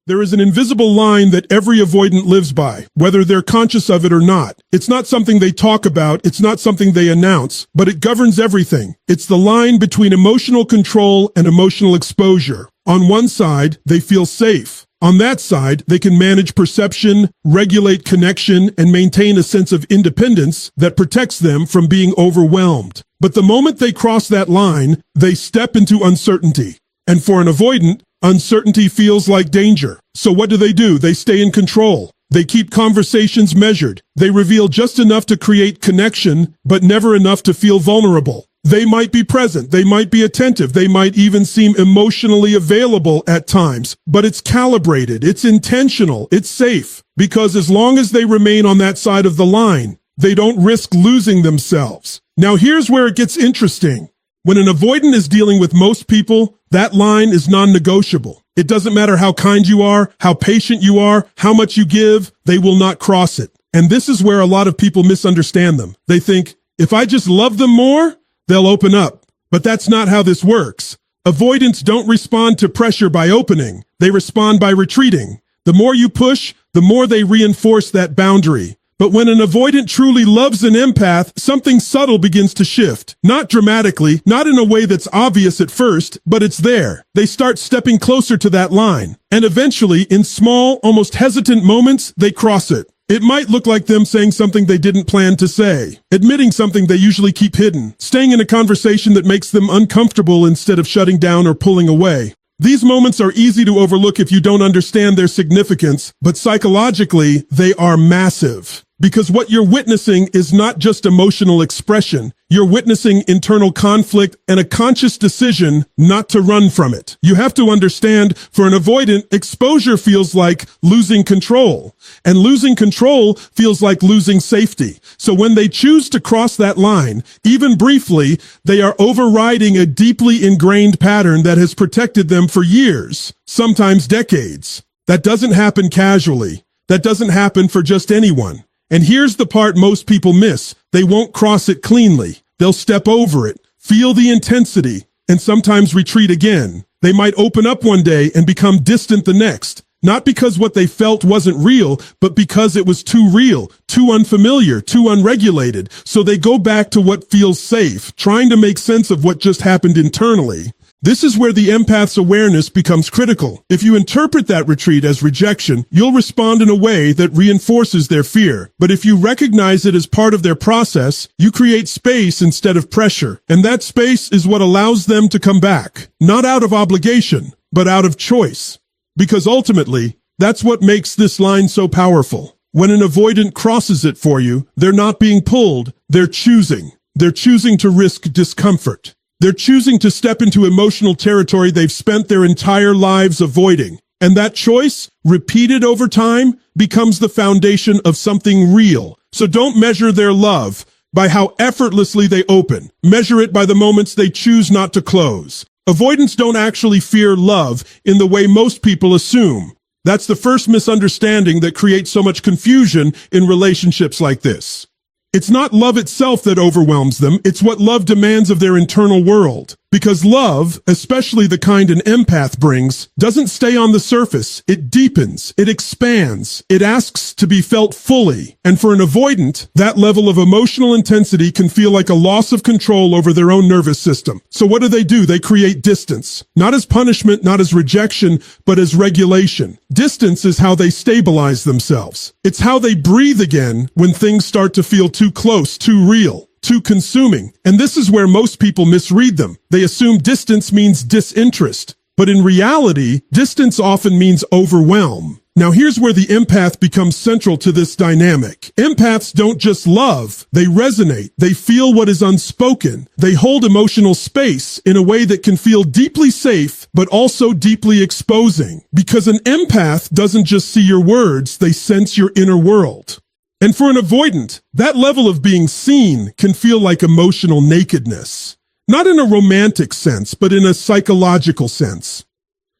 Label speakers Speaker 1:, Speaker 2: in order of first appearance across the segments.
Speaker 1: There is an invisible line that every avoidant lives by, whether they're conscious of it or not. It's not something they talk about, it's not something they announce, but it governs everything. It's the line between emotional control and emotional exposure. On one side, they feel safe. On that side, they can manage perception, regulate connection, and maintain a sense of independence that protects them from being overwhelmed. But the moment they cross that line, they step into uncertainty. And for an avoidant, uncertainty feels like danger. So what do? They stay in control. They keep conversations measured. They reveal just enough to create connection, but never enough to feel vulnerable. They might be present, they might be attentive, they might even seem emotionally available at times, but it's calibrated, it's intentional, it's safe, because as long as they remain on that side of the line, they don't risk losing themselves. Now here's where it gets interesting. When an avoidant is dealing with most people, that line is non-negotiable. It doesn't matter how kind you are, how patient you are, how much you give, they will not cross it. And this is where a lot of people misunderstand them. They think, if I just love them more, they'll open up. But that's not how this works. Avoidants don't respond to pressure by opening. They respond by retreating. The more you push, the more they reinforce that boundary. But when an avoidant truly loves an empath, something subtle begins to shift. Not dramatically, not in a way that's obvious at first, but it's there. They start stepping closer to that line. And eventually, in small, almost hesitant moments, they cross it. It might look like them saying something they didn't plan to say, admitting something they usually keep hidden, staying in a conversation that makes them uncomfortable instead of shutting down or pulling away. These moments are easy to overlook if you don't understand their significance, but psychologically, they are massive. Because what you're witnessing is not just emotional expression. You're witnessing internal conflict and a conscious decision not to run from it. You have to understand, for an avoidant, exposure feels like losing control. And losing control feels like losing safety. So when they choose to cross that line, even briefly, they are overriding a deeply ingrained pattern that has protected them for years, sometimes decades. That doesn't happen casually. That doesn't happen for just anyone. And here's the part most people miss. They won't cross it cleanly. They'll step over it, feel the intensity, and sometimes retreat again. They might open up one day and become distant the next. Not because what they felt wasn't real, but because it was too real, too unfamiliar, too unregulated. So they go back to what feels safe, trying to make sense of what just happened internally. This is where the empath's awareness becomes critical. If you interpret that retreat as rejection, you'll respond in a way that reinforces their fear. But if you recognize it as part of their process, you create space instead of pressure. And that space is what allows them to come back. Not out of obligation, but out of choice. Because ultimately, that's what makes this line so powerful. When an avoidant crosses it for you, they're not being pulled, they're choosing. They're choosing to risk discomfort. They're choosing to step into emotional territory they've spent their entire lives avoiding. And that choice, repeated over time, becomes the foundation of something real. So don't measure their love by how effortlessly they open. Measure it by the moments they choose not to close. Avoidants don't actually fear love in the way most people assume. That's the first misunderstanding that creates so much confusion in relationships like this. It's not love itself that overwhelms them, it's what love demands of their internal world. Because love, especially the kind an empath brings, doesn't stay on the surface. It deepens, it expands, it asks to be felt fully. And for an avoidant, that level of emotional intensity can feel like a loss of control over their own nervous system. So what do? They create distance. Not as punishment, not as rejection, but as regulation. Distance is how they stabilize themselves. It's how they breathe again when things start to feel too close, too real, too consuming. And this is where most people misread them. They assume distance means disinterest. But in reality, distance often means overwhelm. Now here's where the empath becomes central to this dynamic. Empaths don't just love, they resonate, they feel what is unspoken. They hold emotional space in a way that can feel deeply safe, but also deeply exposing. Because an empath doesn't just see your words, they sense your inner world. And for an avoidant, that level of being seen can feel like emotional nakedness. Not in a romantic sense, but in a psychological sense.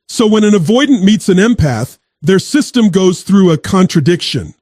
Speaker 1: So when an avoidant meets an empath, their system goes through a contradiction.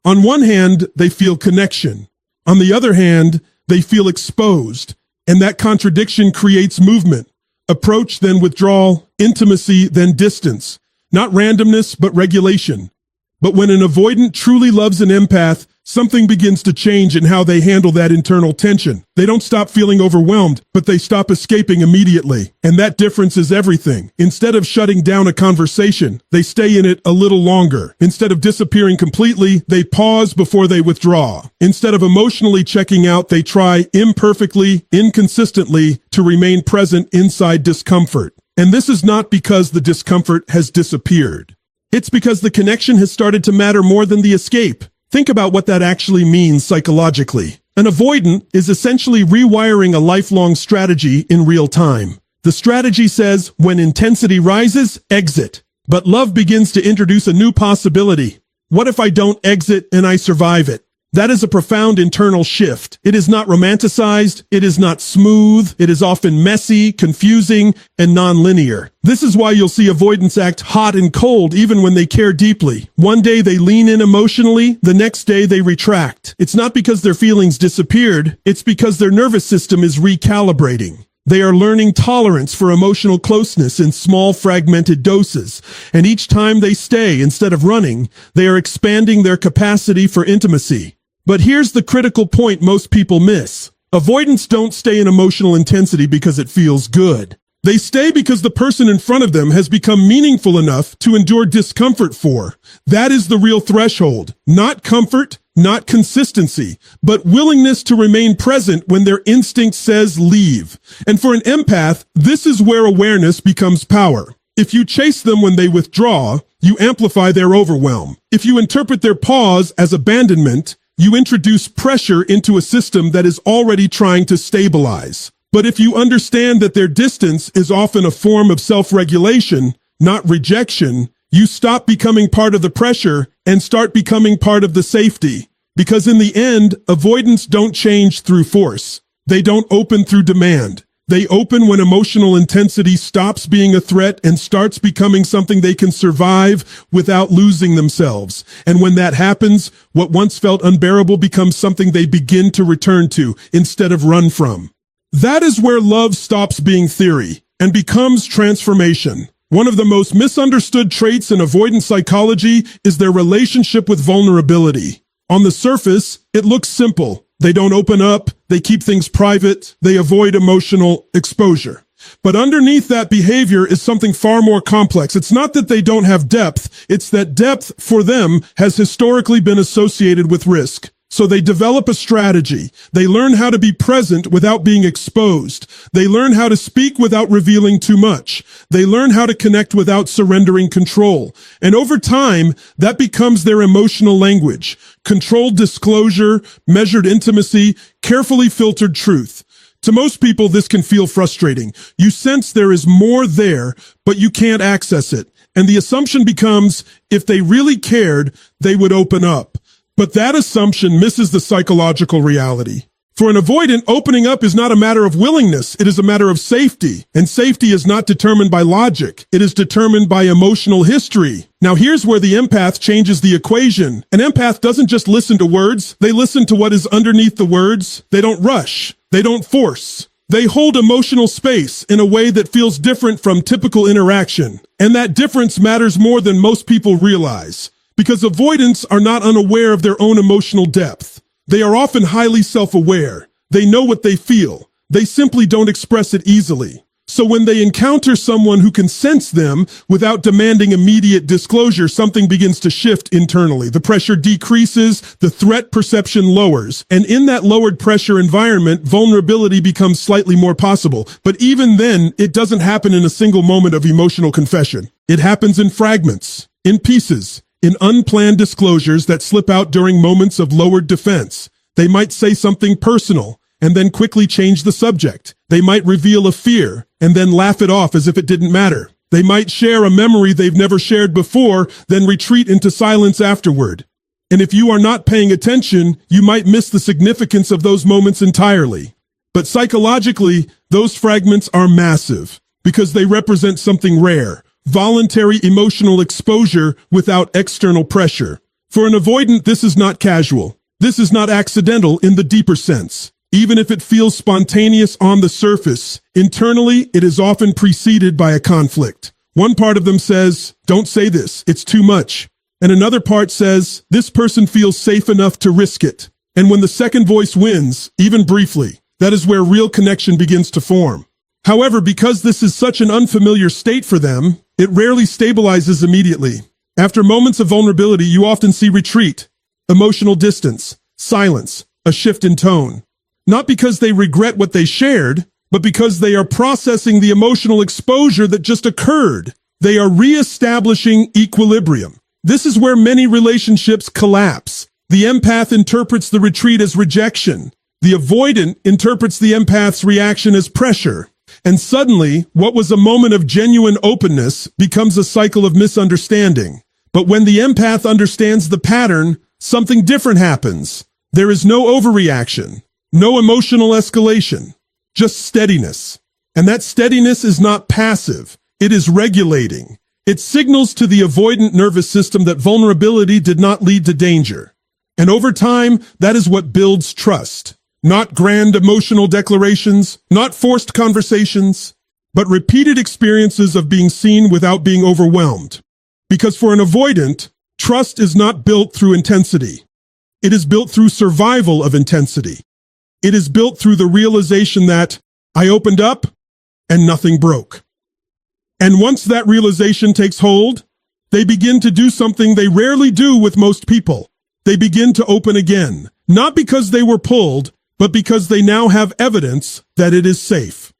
Speaker 1: On one hand, they feel connection. On the other hand, they feel exposed. And that contradiction creates movement. Approach, then withdrawal, intimacy, then distance. not randomness, but regulation. But when an avoidant truly loves an empath, something begins to change in how they handle that internal tension. They don't stop feeling overwhelmed, but they stop escaping immediately. And that difference is everything. Instead of shutting down a conversation, they stay in it a little longer. Instead of disappearing completely, they pause before they withdraw. Instead of emotionally checking out, they try imperfectly, inconsistently to remain present inside discomfort. And this is not because the discomfort has disappeared. It's because the connection has started to matter more than the escape. Think about what that actually means psychologically. An avoidant is essentially rewiring a lifelong strategy in real time. The strategy says, when intensity rises, exit. But love begins to introduce a new possibility. What if I don't exit and I survive it? That is a profound internal shift. It is not romanticized, it is not smooth, it is often messy, confusing, and non-linear. This is why you'll see avoidants act hot and cold even when they care deeply. One day they lean in emotionally, the next day they retract. It's not because their feelings disappeared, it's because their nervous system is recalibrating. They are learning tolerance for emotional closeness in small fragmented doses, and each time they stay instead of running, they are expanding their capacity for intimacy. But here's the critical point most people miss. Avoidants don't stay in emotional intensity because it feels good. They stay because the person in front of them has become meaningful enough to endure discomfort for. That is the real threshold. Not comfort, not consistency, but willingness to remain present when their instinct says leave. And for an empath, this is where awareness becomes power. If you chase them when they withdraw, you amplify their overwhelm. If you interpret their pause as abandonment, you introduce pressure into a system that is already trying to stabilize. But if you understand that their distance is often a form of self-regulation, not rejection, you stop becoming part of the pressure and start becoming part of the safety. Because in the end, avoidants don't change through force. They don't open through demand. They open when emotional intensity stops being a threat and starts becoming something they can survive without losing themselves. And when that happens, what once felt unbearable becomes something they begin to return to instead of run from. That is where love stops being theory and becomes transformation. One of the most misunderstood traits in avoidant psychology is their relationship with vulnerability. On the surface, it looks simple. They don't open up, they keep things private, they avoid emotional exposure. But underneath that behavior is something far more complex. It's not that they don't have depth, it's that depth for them has historically been associated with risk. So they develop a strategy. They learn how to be present without being exposed. They learn how to speak without revealing too much. They learn how to connect without surrendering control. And over time, that becomes their emotional language. Controlled disclosure, measured intimacy, carefully filtered truth. To most people, this can feel frustrating. You sense there is more there, but you can't access it. And the assumption becomes, if they really cared, they would open up. But that assumption misses the psychological reality. For an avoidant, opening up is not a matter of willingness, it is a matter of safety. And safety is not determined by logic, it is determined by emotional history. Now here's where the empath changes the equation. An empath doesn't just listen to words, they listen to what is underneath the words. They don't rush, they don't force. They hold emotional space in a way that feels different from typical interaction. And that difference matters more than most people realize. Because avoidants are not unaware of their own emotional depth. They are often highly self-aware. They know what they feel. They simply don't express it easily. So when they encounter someone who can sense them without demanding immediate disclosure, something begins to shift internally. The pressure decreases, the threat perception lowers. And in that lowered pressure environment, vulnerability becomes slightly more possible. But even then, it doesn't happen in a single moment of emotional confession. It happens in fragments, in pieces, in unplanned disclosures that slip out during moments of lowered defense. They might say something personal and then quickly change the subject. They might reveal a fear and then laugh it off as if it didn't matter. They might share a memory they've never shared before, then retreat into silence afterward. And if you are not paying attention, you might miss the significance of those moments entirely. But psychologically, those fragments are massive because they represent something rare. Voluntary emotional exposure without external pressure. For an avoidant, this is not casual. This is not accidental in the deeper sense. Even if it feels spontaneous on the surface, internally it is often preceded by a conflict. One part of them says, don't say this, it's too much. And another part says, this person feels safe enough to risk it. And when the second voice wins, even briefly, that is where real connection begins to form. However, because this is such an unfamiliar state for them, it rarely stabilizes immediately. After moments of vulnerability, you often see retreat, emotional distance, silence, a shift in tone. Not because they regret what they shared, but because they are processing the emotional exposure that just occurred. They are reestablishing equilibrium. This is where many relationships collapse. The empath interprets the retreat as rejection. The avoidant interprets the empath's reaction as pressure. And suddenly, what was a moment of genuine openness becomes a cycle of misunderstanding. But when the empath understands the pattern, something different happens. There is no overreaction, no emotional escalation, just steadiness. And that steadiness is not passive. It is regulating. It signals to the avoidant nervous system that vulnerability did not lead to danger. And over time, that is what builds trust. Not grand emotional declarations, not forced conversations, but repeated experiences of being seen without being overwhelmed. Because for an avoidant, trust is not built through intensity. It is built through survival of intensity. It is built through the realization that I opened up and nothing broke. And once that realization takes hold, they begin to do something they rarely do with most people. They begin to open again, not because they were pulled, but because they now have evidence that it is safe.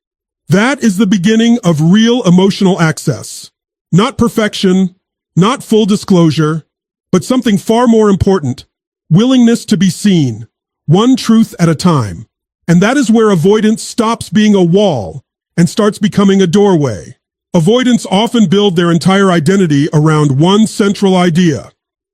Speaker 1: That is the beginning of real emotional access. Not perfection, not full disclosure, but something far more important, willingness to be seen, one truth at a time. And that is where avoidance stops being a wall and starts becoming a doorway. Avoidants often build their entire identity around one central idea.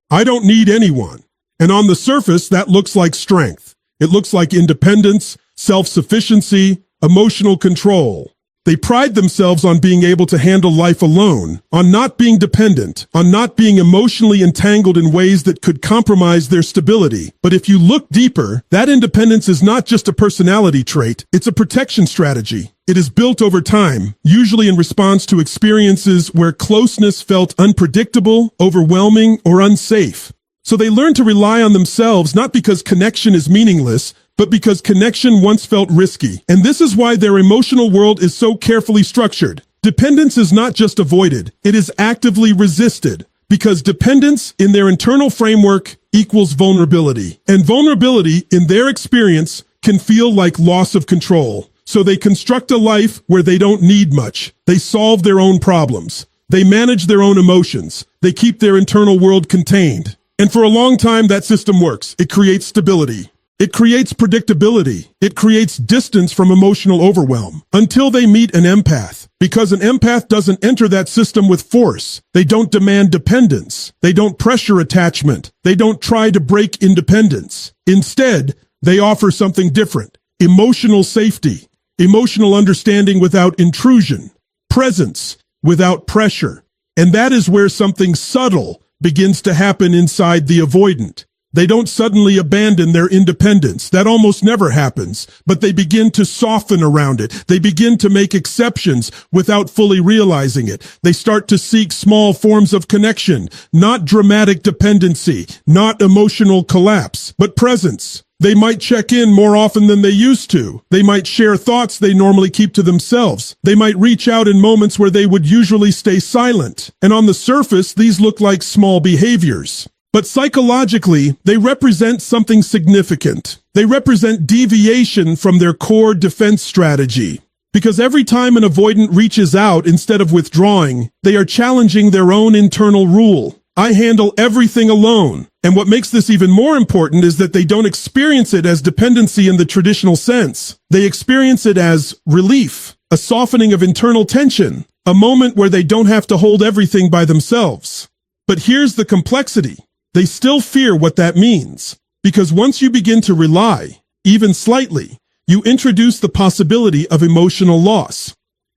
Speaker 1: I don't need anyone. And on the surface, that looks like strength. It looks like independence, self-sufficiency, emotional control. They pride themselves on being able to handle life alone, on not being dependent, on not being emotionally entangled in ways that could compromise their stability. But if you look deeper, that independence is not just a personality trait, it's a protection strategy. It is built over time, usually in response to experiences where closeness felt unpredictable, overwhelming, or unsafe. So they learn to rely on themselves not because connection is meaningless, but because connection once felt risky. And this is why their emotional world is so carefully structured. Dependence is not just avoided, it is actively resisted. Because dependence in their internal framework equals vulnerability. And vulnerability, in their experience, can feel like loss of control. So they construct a life where they don't need much. They solve their own problems. They manage their own emotions. They keep their internal world contained. And for a long time, that system works. It creates stability. It creates predictability. It creates distance from emotional overwhelm until they meet an empath. Because an empath doesn't enter that system with force. They don't demand dependence. They don't pressure attachment. They don't try to break independence. Instead, they offer something different. Emotional safety. Emotional understanding without intrusion. Presence without pressure. And that is where something subtle begins to happen inside the avoidant. They don't suddenly abandon their independence. That almost never happens. But they begin to soften around it. They begin to make exceptions without fully realizing it. They start to seek small forms of connection, not dramatic dependency, not emotional collapse, but presence. They might check in more often than they used to. They might share thoughts they normally keep to themselves. They might reach out in moments where they would usually stay silent. And on the surface, these look like small behaviors. But psychologically, they represent something significant. They represent deviation from their core defense strategy. Because every time an avoidant reaches out instead of withdrawing, they are challenging their own internal rule. I handle everything alone. And what makes this even more important is that they don't experience it as dependency in the traditional sense. They experience it as relief, a softening of internal tension, a moment where they don't have to hold everything by themselves. But here's the complexity. They still fear what that means. Because once you begin to rely, even slightly, you introduce the possibility of emotional loss.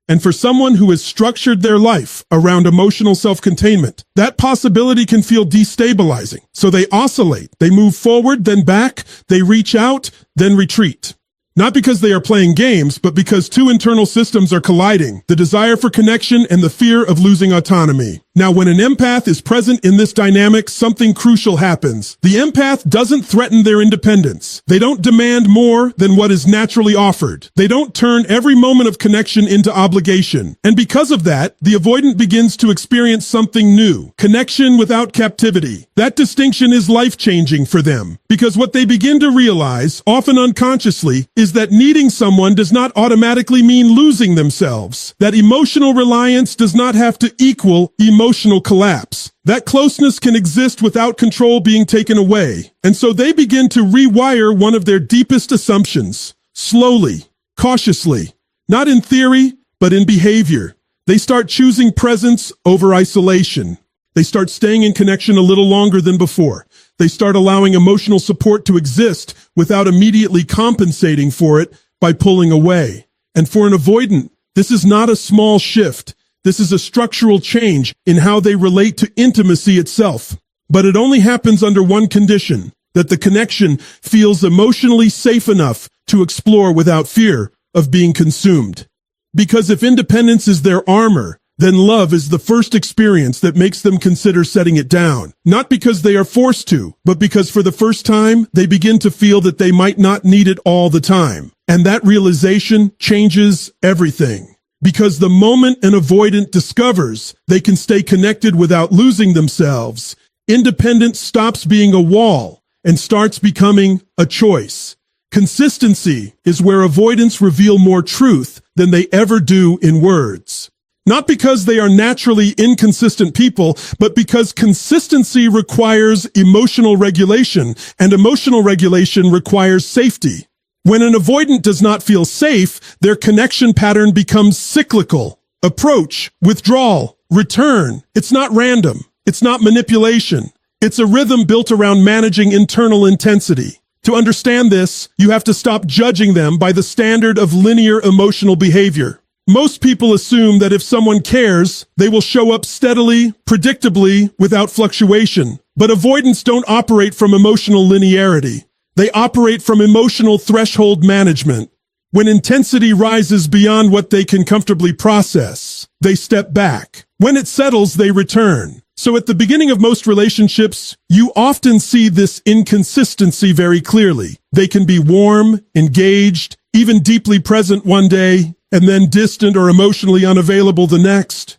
Speaker 1: And for someone who has structured their life around emotional self-containment, that possibility can feel destabilizing. So they oscillate. They move forward, then back. They reach out, then retreat. Not because they are playing games, but because two internal systems are colliding, the desire for connection and the fear of losing autonomy. Now, when an empath is present in this dynamic, something crucial happens. The empath doesn't threaten their independence. They don't demand more than what is naturally offered. They don't turn every moment of connection into obligation. And because of that, the avoidant begins to experience something new, connection without captivity. That distinction is life-changing for them, because what they begin to realize, often unconsciously, is that needing someone does not automatically mean losing themselves. That emotional reliance does not have to equal emotional collapse. That closeness can exist without control being taken away. And so they begin to rewire one of their deepest assumptions, slowly, cautiously, not in theory, but in behavior. They start choosing presence over isolation. They start staying in connection a little longer than before. They start allowing emotional support to exist without immediately compensating for it by pulling away. And for an avoidant, this is not a small shift. This is a structural change in how they relate to intimacy itself. But it only happens under one condition, that the connection feels emotionally safe enough to explore without fear of being consumed. Because if independence is their armor, then love is the first experience that makes them consider setting it down. Not because they are forced to, but because for the first time, they begin to feel that they might not need it all the time. And that realization changes everything. Because the moment an avoidant discovers they can stay connected without losing themselves, independence stops being a wall and starts becoming a choice. Consistency is where avoidants reveal more truth than they ever do in words. Not because they are naturally inconsistent people, but because consistency requires emotional regulation, and emotional regulation requires safety. When an avoidant does not feel safe, their connection pattern becomes cyclical. Approach, withdrawal, return. It's not random. It's not manipulation. It's a rhythm built around managing internal intensity. To understand this, you have to stop judging them by the standard of linear emotional behavior. Most people assume that if someone cares, they will show up steadily, predictably, without fluctuation. But avoidants don't operate from emotional linearity. They operate from emotional threshold management. When intensity rises beyond what they can comfortably process, they step back. When it settles, they return. So at the beginning of most relationships, you often see this inconsistency very clearly. They can be warm, engaged, even deeply present one day, and then distant or emotionally unavailable the next.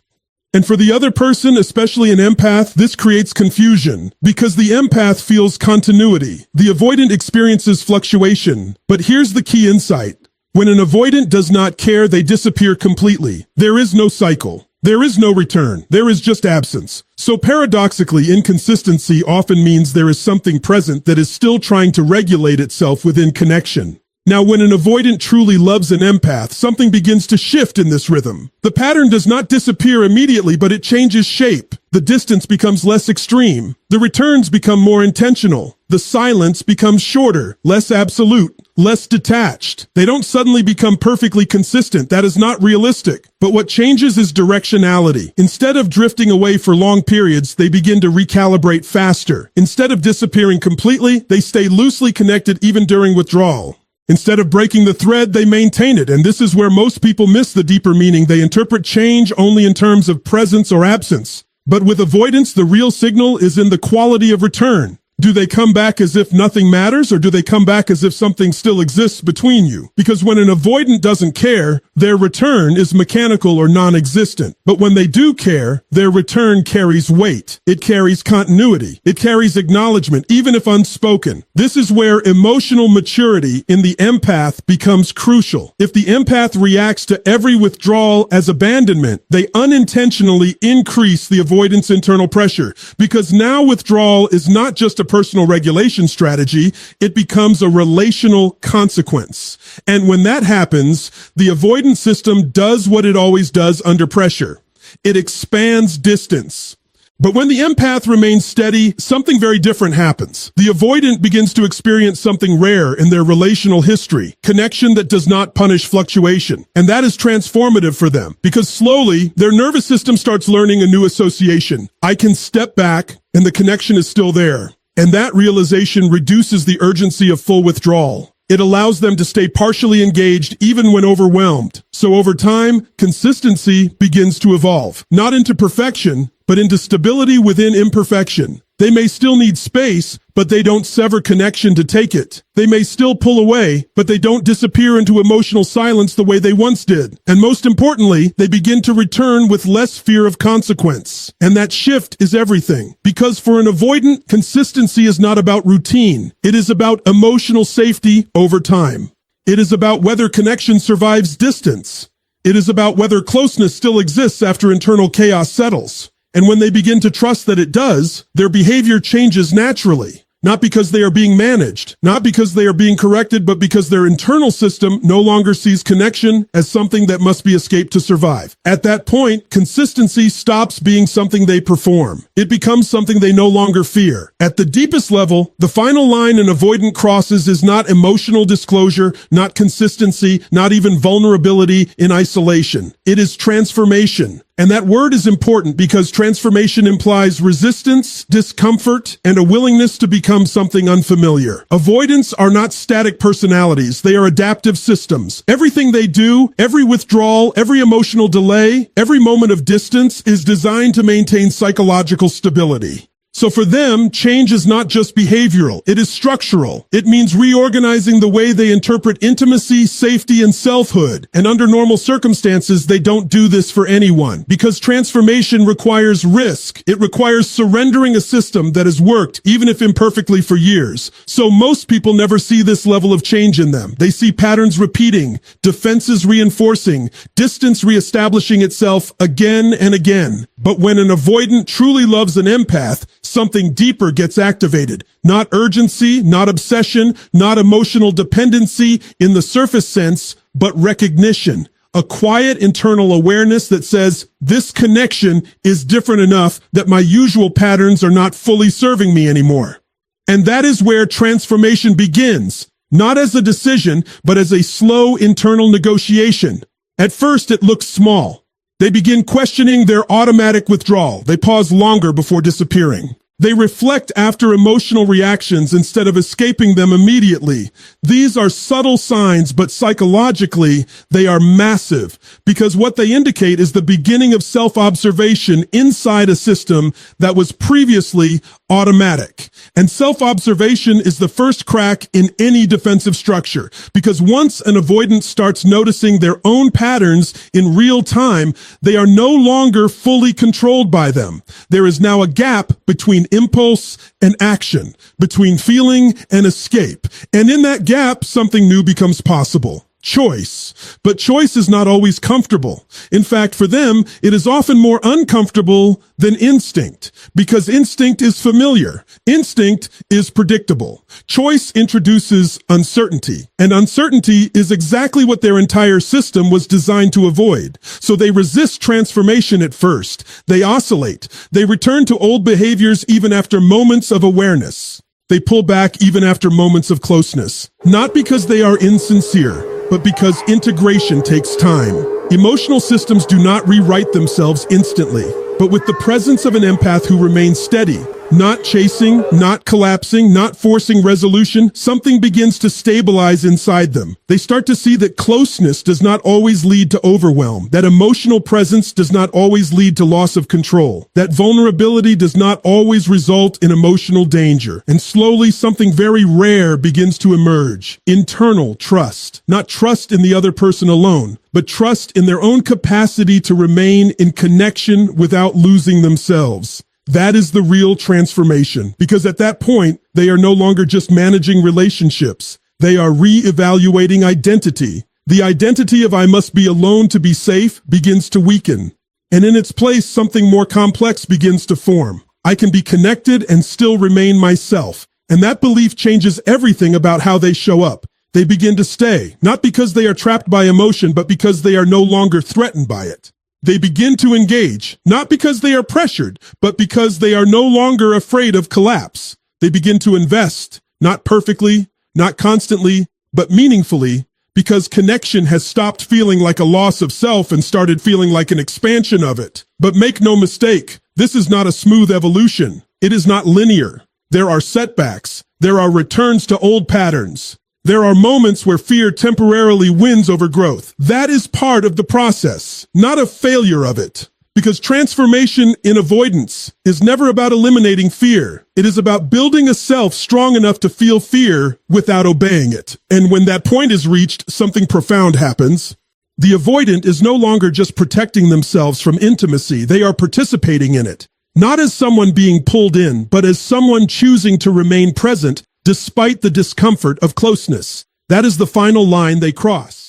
Speaker 1: And for the other person, especially an empath, this creates confusion because the empath feels continuity. The avoidant experiences fluctuation. But here's the key insight. When an avoidant does not care, they disappear completely. There is no cycle. There is no return. There is just absence. So paradoxically, inconsistency often means there is something present that is still trying to regulate itself within connection. Now, when an avoidant truly loves an empath, something begins to shift in this rhythm. The pattern does not disappear immediately, but it changes shape. The distance becomes less extreme. The returns become more intentional. The silence becomes shorter, less absolute, less detached. They don't suddenly become perfectly consistent. That is not realistic. But what changes is directionality. Instead of drifting away for long periods, they begin to recalibrate faster. Instead of disappearing completely, they stay loosely connected even during withdrawal. Instead of breaking the thread, they maintain it, and this is where most people miss the deeper meaning. They interpret change only in terms of presence or absence. But with avoidance, the real signal is in the quality of return. Do they come back as if nothing matters, or do they come back as if something still exists between you? Because when an avoidant doesn't care, their return is mechanical or non-existent. But when they do care, their return carries weight. It carries continuity. It carries acknowledgement, even if unspoken. This is where emotional maturity in the empath becomes crucial. If the empath reacts to every withdrawal as abandonment, they unintentionally increase the avoidance internal pressure. Because now withdrawal is not just a personal regulation strategy, it becomes a relational consequence. And when that happens, the avoidance system does what it always does under pressure. It expands distance. But when the empath remains steady, something very different happens. The avoidant begins to experience something rare in their relational history, connection that does not punish fluctuation. And that is transformative for them, because slowly their nervous system starts learning a new association. I can step back and the connection is still there. And that realization reduces the urgency of full withdrawal. It allows them to stay partially engaged even when overwhelmed. So over time, consistency begins to evolve, not into perfection, but into stability within imperfection. They may still need space, but they don't sever connection to take it. They may still pull away, but they don't disappear into emotional silence the way they once did. And most importantly, they begin to return with less fear of consequence. And that shift is everything. Because for an avoidant, consistency is not about routine. It is about emotional safety over time. It is about whether connection survives distance. It is about whether closeness still exists after internal chaos settles. And when they begin to trust that it does, their behavior changes naturally. Not because they are being managed, not because they are being corrected, but because their internal system no longer sees connection as something that must be escaped to survive. At that point, consistency stops being something they perform. It becomes something they no longer fear. At the deepest level, the final line an avoidant crosses is not emotional disclosure, not consistency, not even vulnerability in isolation. It is transformation. And that word is important because transformation implies resistance, discomfort, and a willingness to become something unfamiliar. Avoidants are not static personalities. They are adaptive systems. Everything they do, every withdrawal, every emotional delay, every moment of distance is designed to maintain psychological stability. So for them, change is not just behavioral, it is structural. It means reorganizing the way they interpret intimacy, safety, and selfhood. And under normal circumstances, they don't do this for anyone. Because transformation requires risk. It requires surrendering a system that has worked, even if imperfectly, for years. So most people never see this level of change in them. They see patterns repeating, defenses reinforcing, distance reestablishing itself again and again. But when an avoidant truly loves an empath, something deeper gets activated. Not urgency, not obsession, not emotional dependency in the surface sense, but recognition. A quiet internal awareness that says, this connection is different enough that my usual patterns are not fully serving me anymore. And that is where transformation begins, not as a decision, but as a slow internal negotiation. At first, it looks small. They begin questioning their automatic withdrawal. They pause longer before disappearing. They reflect after emotional reactions instead of escaping them immediately. These are subtle signs, but psychologically, they are massive because what they indicate is the beginning of self-observation inside a system that was previously automatic. And self-observation is the first crack in any defensive structure because once an avoidant starts noticing their own patterns in real time, they are no longer fully controlled by them. There is now a gap between impulse and action, between feeling and escape. And in that gap, something new becomes possible. Choice. But choice is not always comfortable. In fact, for them, it is often more uncomfortable than instinct, because instinct is familiar. Instinct is predictable. Choice introduces uncertainty, and uncertainty is exactly what their entire system was designed to avoid. So they resist transformation at first. They oscillate. They return to old behaviors even after moments of awareness. They pull back even after moments of closeness, not because they are insincere, but because integration takes time. Emotional systems do not rewrite themselves instantly, but with the presence of an empath who remains steady, not chasing, not collapsing, not forcing resolution, something begins to stabilize inside them. They start to see that closeness does not always lead to overwhelm, that emotional presence does not always lead to loss of control, that vulnerability does not always result in emotional danger. And slowly something very rare begins to emerge. Internal trust. Not trust in the other person alone, but trust in their own capacity to remain in connection without losing themselves. That is the real transformation, because at that point, they are no longer just managing relationships. They are re-evaluating identity. The identity of I must be alone to be safe begins to weaken. And in its place, something more complex begins to form. I can be connected and still remain myself. And that belief changes everything about how they show up. They begin to stay, not because they are trapped by emotion, but because they are no longer threatened by it. They begin to engage, not because they are pressured, but because they are no longer afraid of collapse. They begin to invest, not perfectly, not constantly, but meaningfully, because connection has stopped feeling like a loss of self and started feeling like an expansion of it. But make no mistake, this is not a smooth evolution. It is not linear. There are setbacks. There are returns to old patterns. There are moments where fear temporarily wins over growth. That is part of the process, not a failure of it. Because transformation in avoidance is never about eliminating fear. It is about building a self strong enough to feel fear without obeying it. And when that point is reached, something profound happens. The avoidant is no longer just protecting themselves from intimacy. They are participating in it. Not as someone being pulled in, but as someone choosing to remain present despite the discomfort of closeness. That is the final line they cross.